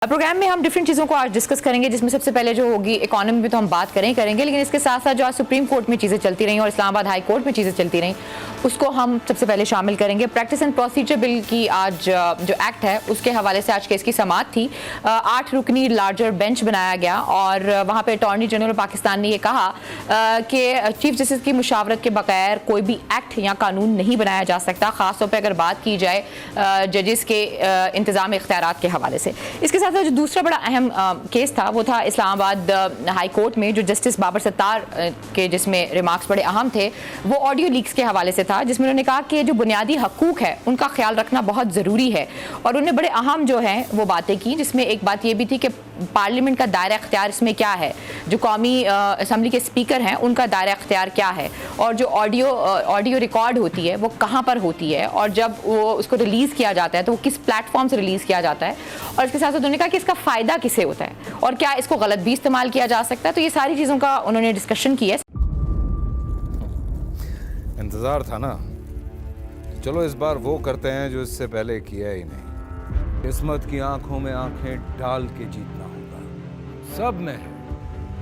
Programme में हम different चीज़ों को आज डिस्कस करेंगे, जिसमें सबसे पहले जो होगी इकोनॉमी पे तो हम बात करेंगे, लेकिन इसके साथ साथ जो आज सुप्रीम कोर्ट में चीज़ें चलती रहीं और इस्लामाबाद हाई कोर्ट में चीज़ें चलती रहीं उसको हम सबसे पहले शामिल करेंगे। प्रैक्टिस एंड प्रोसीजर बिल की आज जो एक्ट है उसके हवाले से आज केस की समाअत थी। 8 रुकनी लार्जर बेंच बनाया गया और वहाँ पर अटॉर्नी जनरल पाकिस्तान ने ये कहा कि चीफ जस्टिस की मुशावरत के बगैर कोई भी एक्ट या कानून नहीं बनाया जा सकता, ख़ासतौर पर अगर बात की जाए जजेस के इंतज़ाम इख्तियारात के हवाले से। इसके साथ जो दूसरा बड़ा अहम केस था वो था इस्लामाबाद हाई कोर्ट में जो जस्टिस बाबर सत्तार के जिसमें रिमार्क्स बड़े अहम थे, वो ऑडियो लीक्स के हवाले से था, जिसमें उन्होंने कहा कि जो बुनियादी हकूक है उनका ख्याल रखना बहुत ज़रूरी है। और उन्होंने बड़े अहम जो हैं वो बातें की, जिसमें एक बात ये भी थी कि पार्लियामेंट का दायरा अख्तियार इसमें क्या है, जो कौमी असम्बली के स्पीकर हैं उनका दायरा अख्तियार क्या है, और जो ऑडियो रिकॉर्ड होती है वो कहाँ पर होती है, और जब वो उसको रिलीज़ किया जाता है तो वो किस प्लेटफॉर्म से रिलीज़ किया जाता है, और इसके साथ साथ उन्होंने कहा कि इसका फ़ायदा किसे होता है और क्या इसको गलत भी इस्तेमाल किया जा सकता है। तो ये सारी चीज़ों का उन्होंने डिस्कशन किया। इंतज़ार था ना, चलो इस बार वो करते हैं जो इससे पहले किया ही नहीं। किस्मत की आंखों में आंखें डाल के जीतना होगा। सब में है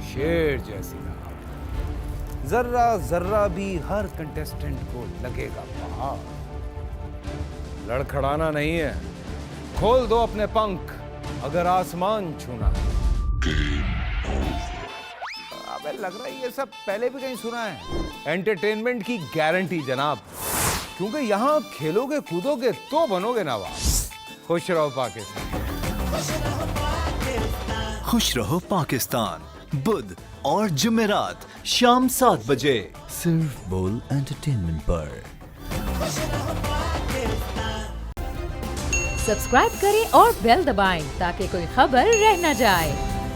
शेर जैसी राह, जर्रा जर्रा भी हर कंटेस्टेंट को लगेगा पहाड़। लड़खड़ाना नहीं है, खोल दो अपने पंख अगर आसमान छूना है। अबे लग रहा है ये सब पहले भी कहीं सुना है। एंटरटेनमेंट की गारंटी जनाब, क्योंकि यहाँ खेलोगे कूदोगे तो बनोगे नवाब। खुश रहो पाकिस्तान। खुश रहो पाकिस्तान बुध और जुमेरात शाम 7 बजे सिर्फ बोल एंटरटेनमेंट पर। सब्सक्राइब करें और बेल दबाएं ताकि कोई खबर रह न जाए।